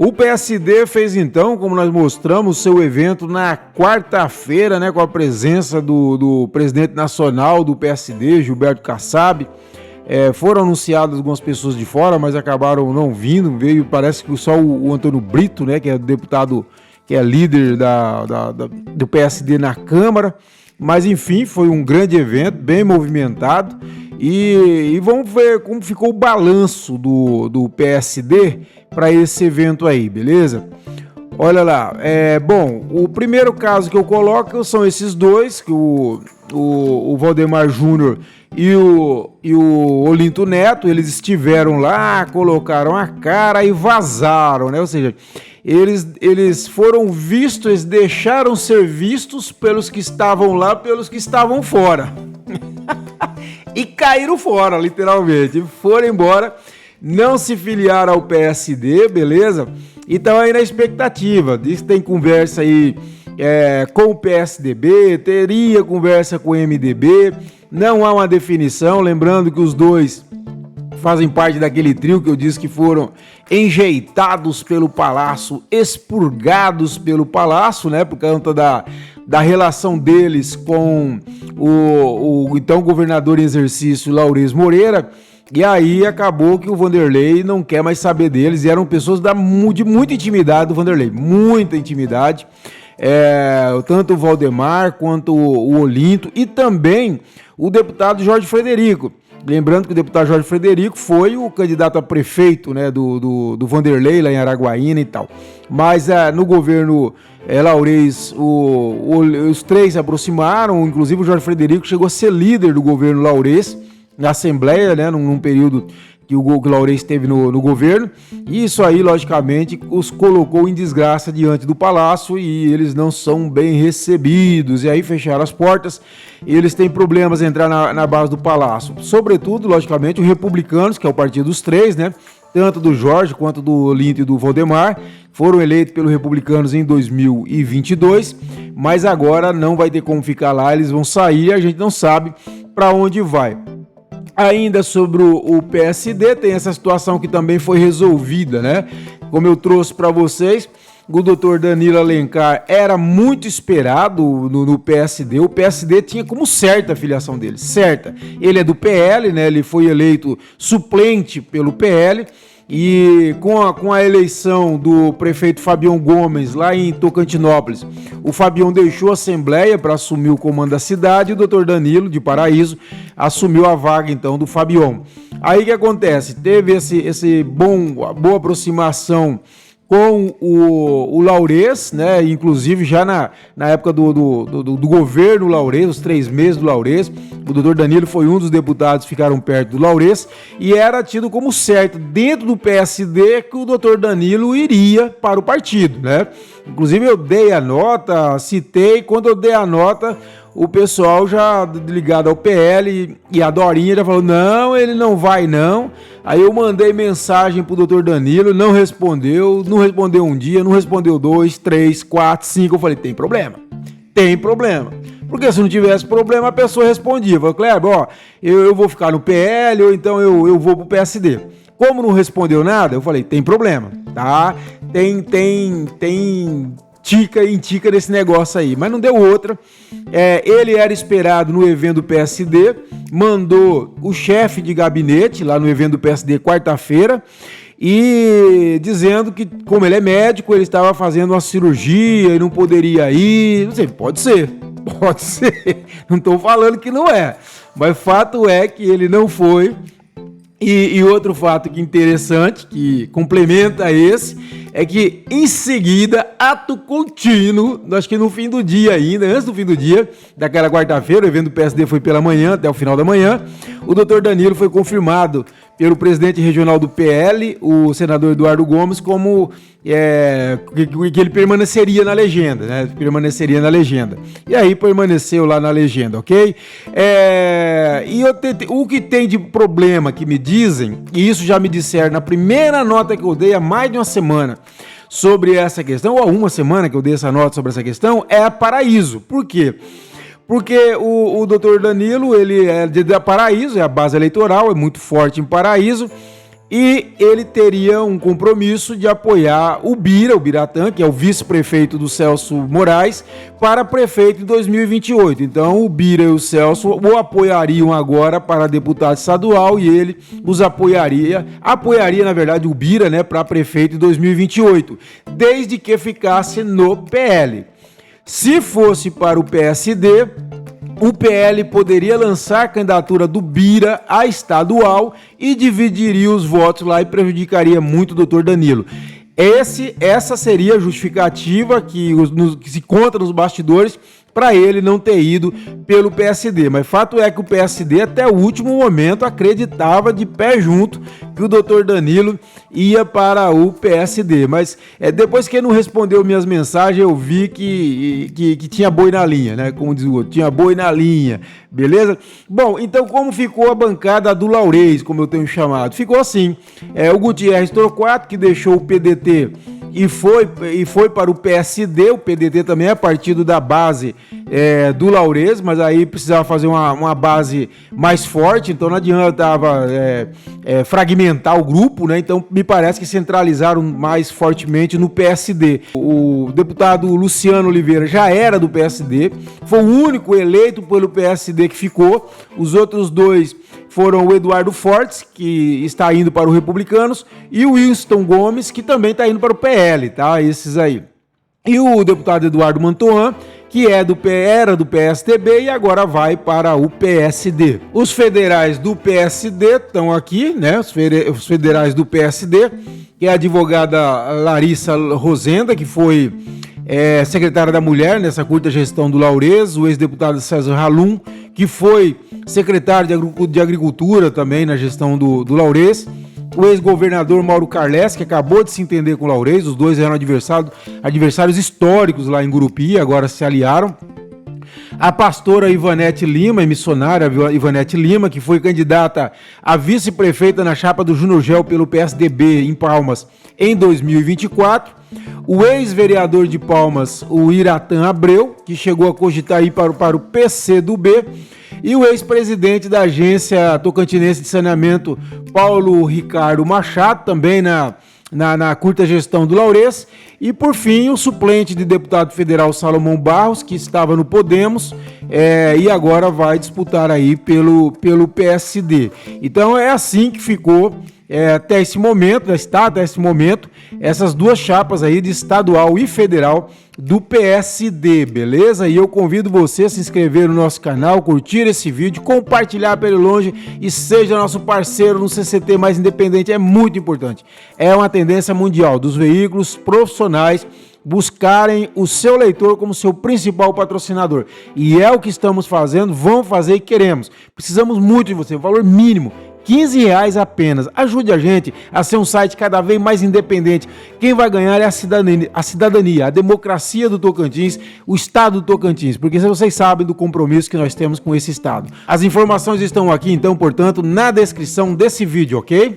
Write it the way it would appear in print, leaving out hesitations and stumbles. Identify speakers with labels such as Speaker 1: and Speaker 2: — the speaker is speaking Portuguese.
Speaker 1: O PSD fez então, como nós mostramos, seu evento na quarta-feira, né, com a presença do presidente nacional do PSD, Gilberto Kassab. Foram anunciadas algumas pessoas de fora, mas acabaram não vindo. Veio, parece que só o Antônio Brito, né, que é deputado, que é líder do PSD na Câmara. Mas enfim, foi um grande evento, bem movimentado. E vamos ver como ficou o balanço do PSD para esse evento aí, beleza? Olha lá, bom, o primeiro caso que eu coloco são esses dois, que o Valdemar Júnior e o Olinto Neto. Eles estiveram lá, colocaram a cara e vazaram, né? Ou seja, eles foram vistos, eles deixaram ser vistos pelos que estavam lá, pelos que estavam fora. E caíram fora, literalmente. Foram embora, não se filiaram ao PSD, beleza? E estão aí na expectativa. Diz que tem conversa aí com o PSDB, teria conversa com o MDB. Não há uma definição, lembrando que os dois fazem parte daquele trio que eu disse que foram enjeitados pelo Palácio, expurgados pelo Palácio, né, por conta da relação deles com o então governador em exercício, Laurez Moreira. E aí acabou que o Vanderlei não quer mais saber deles, e eram pessoas de muita intimidade do Vanderlei, muita intimidade, tanto o Valdemar quanto o Olinto e também o deputado Jorge Frederico. Lembrando que o deputado Jorge Frederico foi o candidato a prefeito, né, do Vanderlei lá em Araguaína e tal. Mas no governo Laurez, os três se aproximaram, inclusive o Jorge Frederico chegou a ser líder do governo Laurez na Assembleia, né, num período que o Laurez esteve no governo, e isso aí, logicamente, os colocou em desgraça diante do Palácio, e eles não são bem recebidos, e aí fecharam as portas, e eles têm problemas em entrar na base do Palácio. Sobretudo, logicamente, os republicanos, que é o partido dos três, né, tanto do Jorge quanto do Olinto e do Valdemar, foram eleitos pelos republicanos em 2022, mas agora não vai ter como ficar lá, eles vão sair e a gente não sabe para onde vai. Ainda sobre o PSD, tem essa situação que também foi resolvida, né? Como eu trouxe para vocês, o doutor Danilo Alencar era muito esperado no PSD. O PSD tinha como certa a filiação dele, certa. Ele é do PL, né? Ele foi eleito suplente pelo PL. E com a eleição do prefeito Fabião Gomes lá em Tocantinópolis, o Fabião deixou a Assembleia para assumir o comando da cidade, e o doutor Danilo, de Paraíso, assumiu a vaga então do Fabião. Aí o que acontece? Teve boa aproximação com o Laurez, né? Inclusive já na época do governo Laurez, os 3 meses do Laurez, o doutor Danilo foi um dos deputados que ficaram perto do Laurez, e era tido como certo dentro do PSD que o doutor Danilo iria para o partido, né? Inclusive eu dei a nota, citei, quando eu dei a nota, o pessoal já ligado ao PL e a Dorinha já falou, não, ele não vai não. Aí eu mandei mensagem pro doutor Danilo, não respondeu um dia, não respondeu 2, 3, 4, 5, eu falei, tem problema. Porque se não tivesse problema, a pessoa respondia, eu falei, Kleber, ó, eu vou ficar no PL ou então eu vou pro PSD. Como não respondeu nada, eu falei, tem problema, tá? Tem tica nesse negócio aí, mas não deu outra. Ele era esperado no evento do PSD, mandou o chefe de gabinete lá no evento do PSD quarta-feira, e dizendo que, como ele é médico, ele estava fazendo uma cirurgia e não poderia ir. Não sei, pode ser, não estou falando que não é, mas fato é que ele não foi. E outro fato que interessante, que complementa esse, é que em seguida, ato contínuo, acho que no fim do dia ainda, antes do fim do dia, daquela quarta-feira, o evento do PSD foi pela manhã, até o final da manhã, o doutor Danilo foi confirmado pelo presidente regional do PL, o senador Eduardo Gomes, como que ele permaneceria na legenda, né? Permaneceria na legenda. E aí permaneceu lá na legenda, ok? O que tem de problema que me dizem, e isso já me disseram na primeira nota que eu dei há mais de uma semana sobre essa questão, ou há uma semana que eu dei essa nota sobre essa questão, é a Paraíso. Por quê? Porque o doutor Danilo, ele é de Paraíso, é a base eleitoral, é muito forte em Paraíso, e ele teria um compromisso de apoiar o Biratã, que é o vice-prefeito do Celso Moraes, para prefeito em 2028. Então o Bira e o Celso o apoiariam agora para deputado estadual e ele os apoiaria na verdade o Bira, né, para prefeito em 2028, desde que ficasse no PL. Se fosse para o PSD, o PL poderia lançar a candidatura do Bira a estadual e dividiria os votos lá e prejudicaria muito o doutor Danilo. Essa seria a justificativa que se conta nos bastidores para ele não ter ido pelo PSD. Mas fato é que o PSD até o último momento acreditava de pé junto que o doutor Danilo ia para o PSD. Mas depois que ele não respondeu minhas mensagens, eu vi que tinha boi na linha, né? Como diz o outro, tinha boi na linha, beleza? Bom, então como ficou a bancada do Laurez, como eu tenho chamado? Ficou assim, o Gutierrez Torquato, que deixou o PDT e foi para o PSD. O PDT também é partido da base do Laurez, mas aí precisava fazer uma base mais forte, então não adiantava fragmentar o grupo, né? Então me parece que centralizaram mais fortemente no PSD. O deputado Luciano Oliveira já era do PSD, foi o único eleito pelo PSD que ficou. Os outros dois foram o Eduardo Fortes, que está indo para o Republicanos, e o Winston Gomes, que também está indo para o PL, tá? Esses aí. E o deputado Eduardo Mantoan, que era do PSDB e agora vai para o PSD. Os federais do PSD estão aqui, né? Os federais do PSD, que é a advogada Larissa Rosenda, que foi secretária da Mulher nessa curta gestão do Laurez, o ex-deputado César Halum, que foi secretário de Agricultura também na gestão do Laurez, o ex-governador Mauro Carles, que acabou de se entender com o Laurez, os dois eram adversários históricos lá em Gurupi, agora se aliaram. A pastora Ivanete Lima, missionária Ivanete Lima, que foi candidata a vice-prefeita na chapa do Júnior Gel pelo PSDB em Palmas em 2024. O ex-vereador de Palmas, o Iratã Abreu, que chegou a cogitar ir para o PCdoB. E o ex-presidente da Agência Tocantinense de Saneamento, Paulo Ricardo Machado, também na curta gestão do Laurez. E, por fim, o suplente de deputado federal Salomão Barros, que estava no Podemos, e agora vai disputar aí pelo PSD. Então, é assim que ficou até esse momento, essas duas chapas aí de estadual e federal do PSD, beleza? E eu convido você a se inscrever no nosso canal, curtir esse vídeo, compartilhar pelo longe e seja nosso parceiro no CCT mais independente, é muito importante. É uma tendência mundial dos veículos profissionais buscarem o seu leitor como seu principal patrocinador. E é o que estamos fazendo, vamos fazer e queremos. Precisamos muito de você, valor mínimo. R$15 apenas. Ajude a gente a ser um site cada vez mais independente. Quem vai ganhar é a cidadania, a democracia do Tocantins, o estado do Tocantins, porque vocês sabem do compromisso que nós temos com esse estado. As informações estão aqui, então, portanto, na descrição desse vídeo, ok?